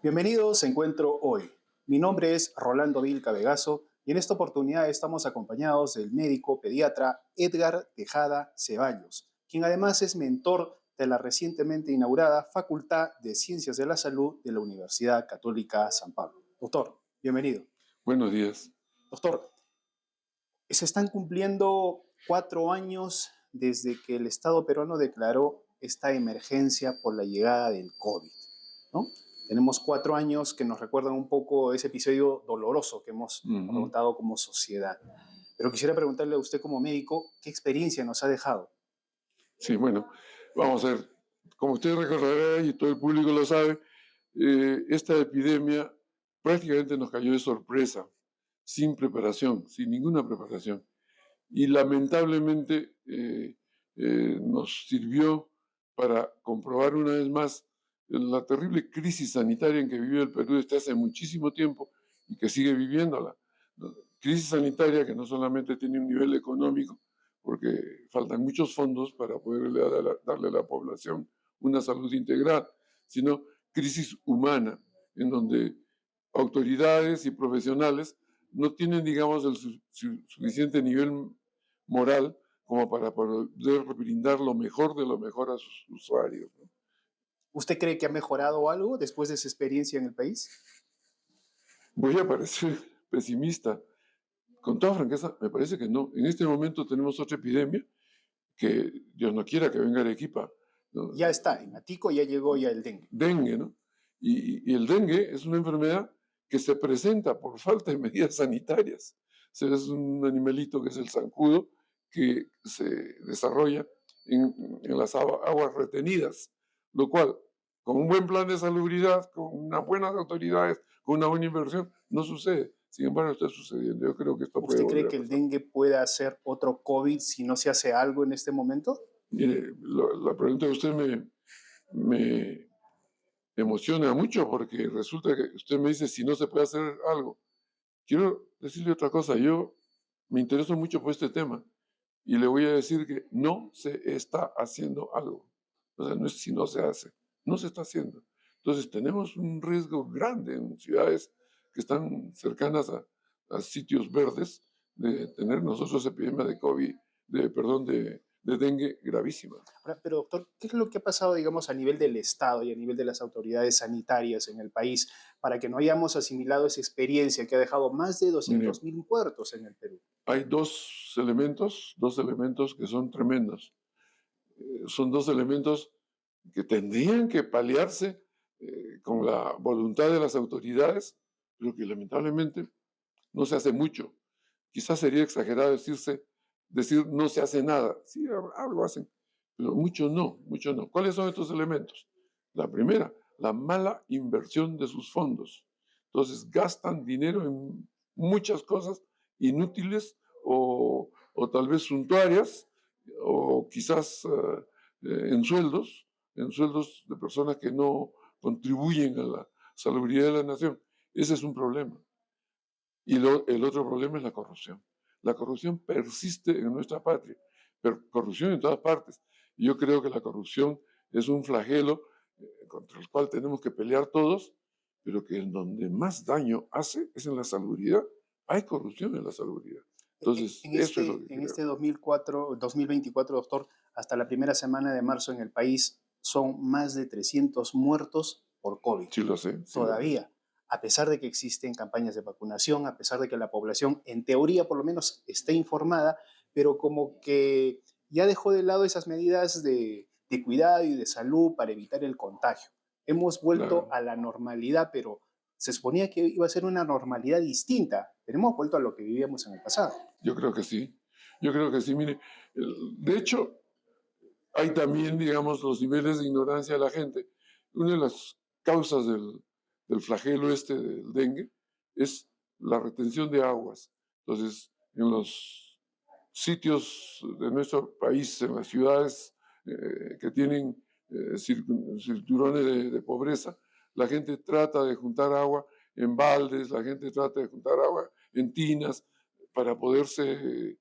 Bienvenidos a Encuentro Hoy. Mi nombre es Rolando Vilca Vegaso y en esta oportunidad estamos acompañados del médico pediatra Edgar Tejada Ceballos, quien además es mentor de la recientemente inaugurada Facultad de Ciencias de la Salud de la Universidad Católica San Pablo. Doctor, bienvenido. Buenos días. Doctor, se están cumpliendo 4 años desde que el Estado peruano declaró esta emergencia por la llegada del COVID, ¿no? Tenemos 4 años que nos recuerdan un poco ese episodio doloroso que hemos afrontado como sociedad. Pero quisiera preguntarle a usted como médico, ¿qué experiencia nos ha dejado? Sí, bueno, vamos a ver. Como usted recordará y todo el público lo sabe, esta epidemia prácticamente nos cayó de sorpresa, sin preparación, sin ninguna preparación. Y lamentablemente nos sirvió para comprobar una vez más la terrible crisis sanitaria en que vive el Perú desde hace muchísimo tiempo y que sigue viviéndola. Crisis sanitaria que no solamente tiene un nivel económico, porque faltan muchos fondos para poder darle a la población una salud integral, sino crisis humana, en donde autoridades y profesionales no tienen, digamos, el suficiente nivel moral como para poder brindar lo mejor de lo mejor a sus usuarios, ¿no? ¿Usted cree que ha mejorado algo después de esa experiencia en el país? Voy a parecer pesimista. Con toda franqueza, me parece que no. En este momento tenemos otra epidemia que Dios no quiera que venga Arequipa, ¿no? Ya está, en Atico ya llegó ya el dengue. Dengue, ¿no? Y el dengue es una enfermedad que se presenta por falta de medidas sanitarias. O sea, es un animalito que es el zancudo que se desarrolla en las aguas retenidas, lo cual, con un buen plan de salubridad, con unas buenas autoridades, con una buena inversión, no sucede. Sin embargo, está sucediendo. Yo creo que esto puede ¿Usted cree volver a que el pasar. dengue pueda ser otro COVID si no se hace algo en este momento? Mire, la pregunta de usted me emociona mucho porque resulta que usted me dice si no se puede hacer algo. Quiero decirle otra cosa, yo me intereso mucho por este tema y le voy a decir que no se está haciendo algo. O sea, no es si no se hace, no se está haciendo. Entonces tenemos un riesgo grande en ciudades que están cercanas a sitios verdes de tener nosotros epidemia de COVID, de dengue gravísima. Ahora, pero doctor, ¿qué es lo que ha pasado, digamos, a nivel del Estado y a nivel de las autoridades sanitarias en el país para que no hayamos asimilado esa experiencia que ha dejado más de Mire, 200.000 muertos en el Perú? hay dos elementos que son tremendos. Son dos elementos que tendrían que paliarse con la voluntad de las autoridades, pero que lamentablemente no se hace mucho. Quizás sería exagerado decir no se hace nada. Sí, algo hacen, pero mucho no, mucho no. ¿Cuáles son estos elementos? La primera, la mala inversión de sus fondos. Entonces gastan dinero en muchas cosas inútiles o tal vez suntuarias o quizás en sueldos de personas que no contribuyen a la salubridad de la nación. Ese es un problema. Y el otro problema es la corrupción. La corrupción persiste en nuestra patria, pero corrupción en todas partes. Y yo creo que la corrupción es un flagelo contra el cual tenemos que pelear todos, pero que en donde más daño hace es en la salubridad. Hay corrupción en la salubridad. Entonces, En eso es lo este, que en creo. este 2024, doctor, hasta la primera semana de marzo en el país son más de 300 muertos por COVID. Sí lo sé, sí lo sé. Todavía, a pesar de que existen campañas de vacunación, a pesar de que la población, en teoría por lo menos, esté informada, pero como que ya dejó de lado esas medidas de cuidado y de salud para evitar el contagio. Hemos vuelto Claro. a la normalidad, pero se suponía que iba a ser una normalidad distinta, pero hemos vuelto a lo que vivíamos en el pasado. Yo creo que sí. Yo creo que sí. Mire, de hecho, hay también, digamos, los niveles de ignorancia de la gente. Una de las causas del flagelo este del dengue es la retención de aguas. Entonces, en los sitios de nuestro país, en las ciudades que tienen cinturones de pobreza, la gente trata de juntar agua en baldes, la gente trata de juntar agua en tinas para poderse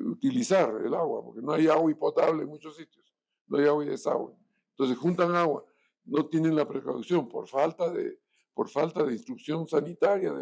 utilizar el agua, porque no hay agua potable en muchos sitios, no hay agua y desagüe. Entonces juntan agua, no tienen la precaución por falta de por falta de instrucción sanitaria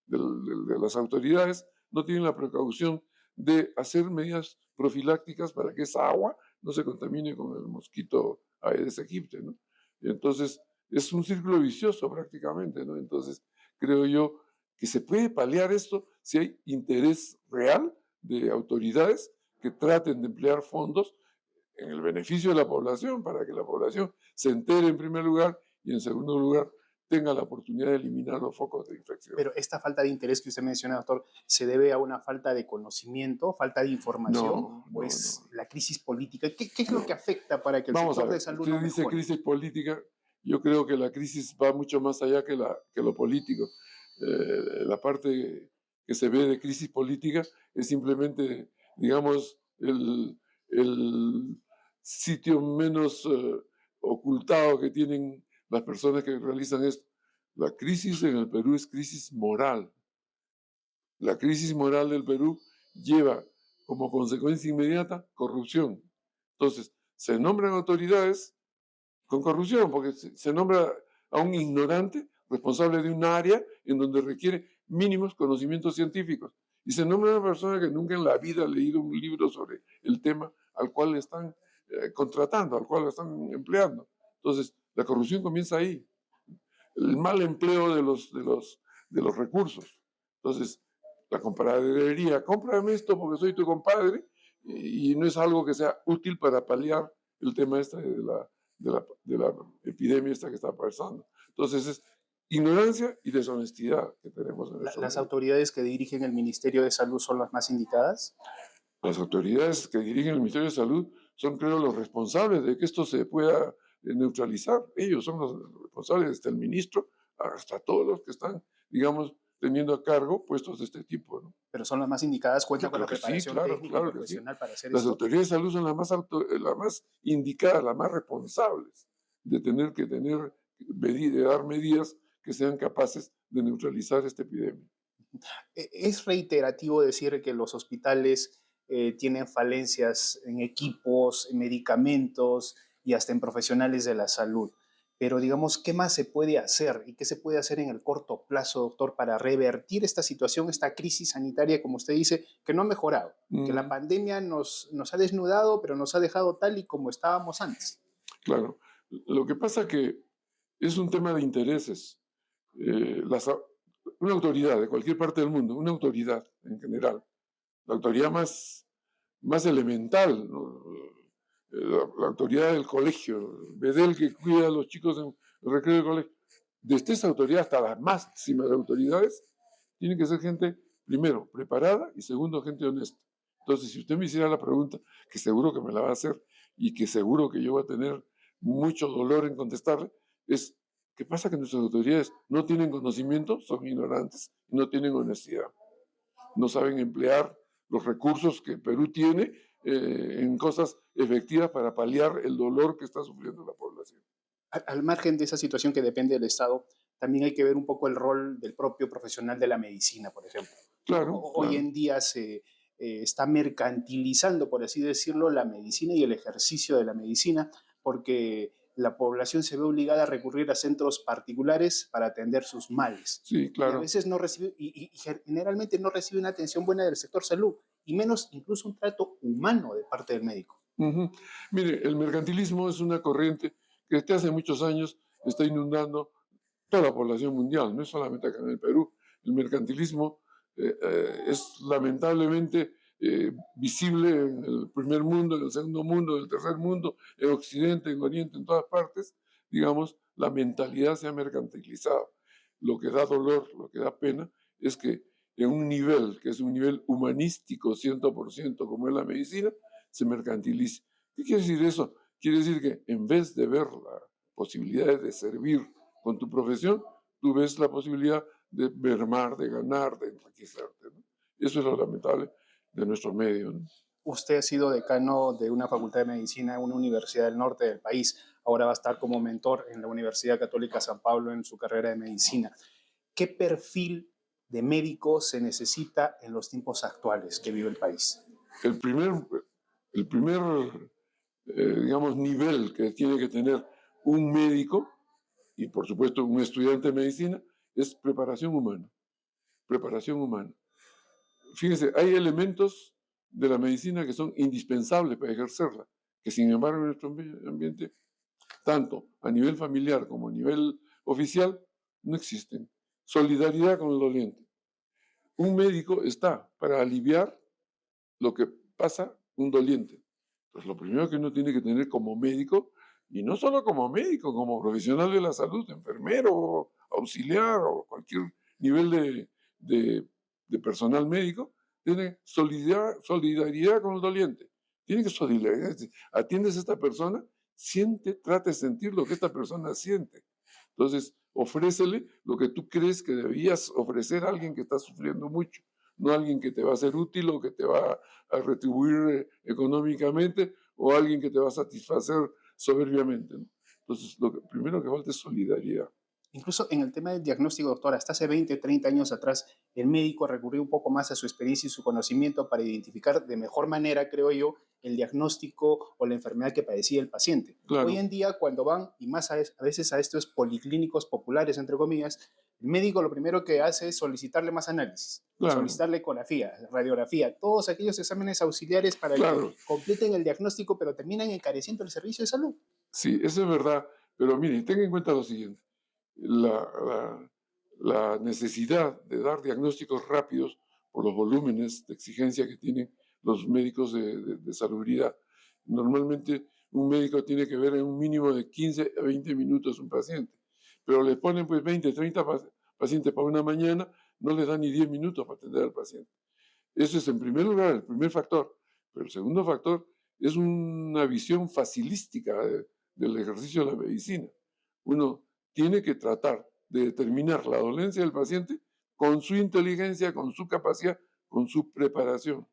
de las autoridades, no tienen la precaución de hacer medidas profilácticas para que esa agua no se contamine con el mosquito Aedes aegypti, ¿no? Y entonces, es un círculo vicioso prácticamente, ¿no? Entonces, creo yo que se puede paliar esto si hay interés real de autoridades que traten de emplear fondos en el beneficio de la población, para que la población se entere en primer lugar y en segundo lugar tenga la oportunidad de eliminar los focos de infección. Pero esta falta de interés que usted menciona, doctor, ¿se debe a una falta de conocimiento, falta de información No, o no, es no, la crisis política? ¿Qué es lo que no. afecta para que el Vamos a sector de ver, salud usted no dice mejore? crisis política, yo creo que la crisis va mucho más allá que lo político. La parte que se ve de crisis política es simplemente, digamos, el sitio menos ocultado que tienen las personas que realizan esto. La crisis en el Perú es crisis moral. La crisis moral del Perú lleva como consecuencia inmediata corrupción. Entonces, se nombran autoridades con corrupción, porque se nombra a un ignorante responsable de un área en donde requiere mínimos conocimientos científicos. Y se nombra a una persona que nunca en la vida ha leído un libro sobre el tema al cual le están contratando, al cual le están empleando. Entonces, la corrupción comienza ahí. El mal empleo de los recursos. Entonces, la compradería, cómprame esto porque soy tu compadre, y no es algo que sea útil para paliar el tema este de la epidemia esta que está pasando. Entonces, es ignorancia y deshonestidad que tenemos en nuestro ¿Las medio. autoridades que dirigen el Ministerio de Salud son las más indicadas? Las autoridades que dirigen el Ministerio de Salud son, creo, los responsables de que esto se pueda neutralizar. Ellos son los responsables, desde el ministro hasta todos los que están, digamos, teniendo a cargo puestos de este tipo, ¿no? Pero son las más indicadas, cuentan Yo con creo la que sí, preparación claro, técnica y claro que sí. profesional para hacer Las esto. autoridades de salud son las más indicadas, las más responsables de tener que de dar medidas que sean capaces de neutralizar esta epidemia. Es reiterativo decir que los hospitales tienen falencias en equipos, en medicamentos y hasta en profesionales de la salud. Pero digamos, ¿qué más se puede hacer y qué se puede hacer en el corto plazo, doctor, para revertir esta situación, esta crisis sanitaria, como usted dice, que no ha mejorado, que la Mm, pandemia nos ha desnudado, pero nos ha dejado tal y como estábamos antes? claro. Lo que pasa que es un tema de intereses. Eh, las au- una autoridad de cualquier parte del mundo, una autoridad en general, la autoridad más elemental, ¿no? La autoridad del colegio, Bedel que cuida a los chicos en el recreo del colegio, desde esa autoridad hasta las máximas autoridades, tiene que ser gente, primero, preparada y segundo, gente honesta. Entonces, si usted me hiciera la pregunta, que seguro que me la va a hacer y que seguro que yo voy a tener mucho dolor en contestarle, es, ¿qué pasa? Que nuestras autoridades no tienen conocimiento, son ignorantes, no tienen honestidad, no saben emplear los recursos que Perú tiene en cosas efectivas para paliar el dolor que está sufriendo la población. Al margen de esa situación que depende del Estado, también hay que ver un poco el rol del propio profesional de la medicina, por ejemplo. ¿No? Claro, Hoy claro. en día se está mercantilizando, por así decirlo, la medicina y el ejercicio de la medicina, porque la población se ve obligada a recurrir a centros particulares para atender sus males. Sí, Y a claro. veces no recibe, y generalmente no recibe una atención buena del sector salud, y menos incluso un trato humano de parte del médico. Ujú. Mire, el mercantilismo es una corriente que desde hace muchos años está inundando toda la población mundial, no es solamente acá en el Perú. El mercantilismo es lamentablemente visible en el primer mundo, en el segundo mundo, en el tercer mundo, en Occidente, en Oriente, en todas partes. Digamos, la mentalidad se ha mercantilizado. Lo que da dolor, lo que da pena, es que en un nivel que es un nivel humanístico 100%, como es la medicina, se mercantilice. ¿Qué quiere decir eso? Quiere decir que en vez de ver la posibilidad de servir con tu profesión, tú ves la posibilidad de mermar, de ganar, de enriquecerte, ¿no? Eso es lo lamentable de nuestro medio, ¿no? Usted ha sido decano de una facultad de medicina en una universidad del norte del país. Ahora va a estar como mentor en la Universidad Católica San Pablo en su carrera de medicina. ¿Qué perfil de médico se necesita en los tiempos actuales que vive el país? El primer, el primer digamos, nivel que tiene que tener un médico y por supuesto un estudiante de medicina, es preparación humana. Preparación humana. Fíjense, hay elementos de la medicina que son indispensables para ejercerla, que sin embargo en nuestro ambiente, tanto a nivel familiar como a nivel oficial, no existen. Solidaridad con el doliente. Un médico está para aliviar lo que pasa un doliente. Entonces, lo primero que uno tiene que tener como médico, y no solo como médico, como profesional de la salud, enfermero, auxiliar o cualquier nivel de personal médico, tiene solidaridad con el doliente. Tiene que solidarizar. Atiendes a esta persona, siente, trata de sentir lo que esta persona siente. Entonces, ofrécele lo que tú crees que debías ofrecer a alguien que está sufriendo mucho, no a alguien que te va a ser útil o que te va a retribuir económicamente o alguien que te va a satisfacer soberbiamente, ¿no? Entonces, lo primero que falta es solidaridad. Incluso en el tema del diagnóstico, doctor, hasta hace 20, 30 años atrás, el médico recurrió un poco más a su experiencia y su conocimiento para identificar de mejor manera, creo yo, el diagnóstico o la enfermedad que padecía el paciente. Hoy Claro, en día, cuando van, y más a veces a estos policlínicos populares, entre comillas, el médico lo primero que hace es solicitarle más análisis, claro, solicitarle ecografía, radiografía, todos aquellos exámenes auxiliares para que claro. completen el diagnóstico, pero terminan encareciendo el servicio de salud. Sí, eso es verdad. Pero mire, tenga en cuenta lo siguiente. La, la- la necesidad de dar diagnósticos rápidos por los volúmenes de exigencia que tienen los médicos de salubridad. Normalmente un médico tiene que ver en un mínimo de 15 a 20 minutos un paciente, pero le ponen pues 20, 30 pacientes para una mañana, no le dan ni 10 minutos para atender al paciente. Eso es en primer lugar, el primer factor. Pero el segundo factor es una visión facilística del ejercicio de la medicina. Uno tiene que tratar de determinar la dolencia del paciente con su inteligencia, con su capacidad, con su preparación.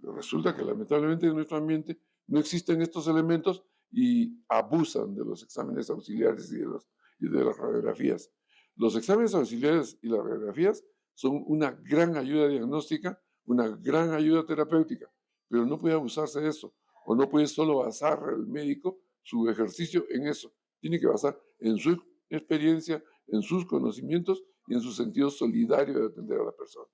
Pero resulta que lamentablemente en nuestro ambiente no existen estos elementos y abusan de los exámenes auxiliares y de las radiografías. Los exámenes auxiliares y las radiografías son una gran ayuda diagnóstica, una gran ayuda terapéutica, pero no puede abusarse de eso, o no puede solo basar el médico su ejercicio en eso. Tiene que basar en su experiencia, en sus conocimientos y en su sentido solidario de atender a la persona.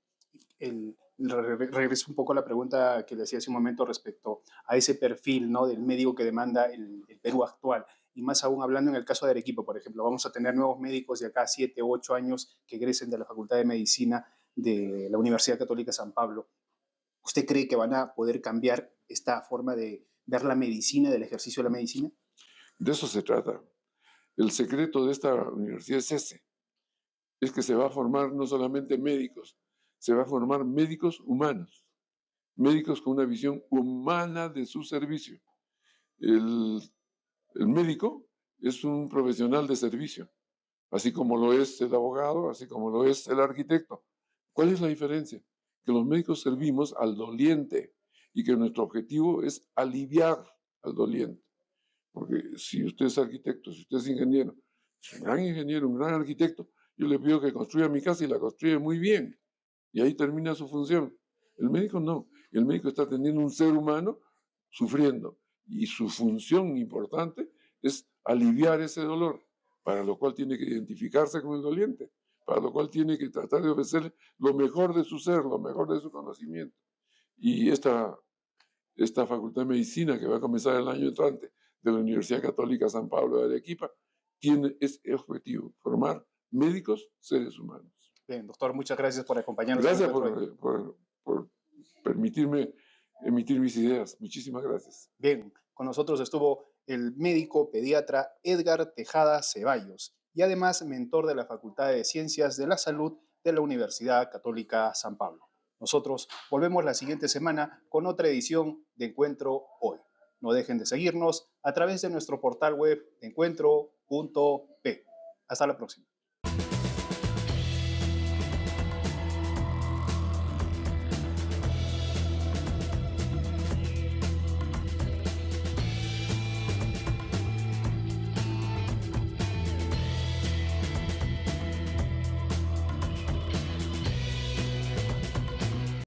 Regreso un poco a la pregunta que le hacía hace un momento respecto a ese perfil, ¿no?, del médico que demanda el Perú actual. Y más aún hablando en el caso de Arequipa, por ejemplo, vamos a tener nuevos médicos de acá 7 o 8 años que egresen de la Facultad de Medicina de la Universidad Católica San Pablo. ¿Usted cree que van a poder cambiar esta forma de ver la medicina, del ejercicio de la medicina? De eso se trata. El secreto de esta universidad es ese, es que se va a formar no solamente médicos, se va a formar médicos humanos, médicos con una visión humana de su servicio. El, el médico es un profesional de servicio, así como lo es el abogado, así como lo es el arquitecto. ¿Cuál es la diferencia? Que los médicos servimos al doliente y que nuestro objetivo es aliviar al doliente. Porque si usted es arquitecto, si usted es ingeniero, es un gran ingeniero, un gran arquitecto, yo le pido que construya mi casa y la construye muy bien. Y ahí termina su función. El médico no. El médico está atendiendo un ser humano sufriendo. Y su función importante es aliviar ese dolor, para lo cual tiene que identificarse con el doliente, para lo cual tiene que tratar de ofrecer lo mejor de su ser, lo mejor de su conocimiento. Y esta Facultad de Medicina que va a comenzar el año entrante de la Universidad Católica San Pablo de Arequipa tiene ese objetivo, formar médicos seres humanos. Bien, doctor, muchas gracias por acompañarnos en el Gracias encuentro de hoy. por permitirme emitir mis ideas. Muchísimas gracias. Bien, con nosotros estuvo el médico pediatra Edgar Tejada Ceballos y además mentor de la Facultad de Ciencias de la Salud de la Universidad Católica San Pablo. Nosotros volvemos la siguiente semana con otra edición de Encuentro Hoy. No dejen de seguirnos a través de nuestro portal web encuentro.p. Hasta la próxima.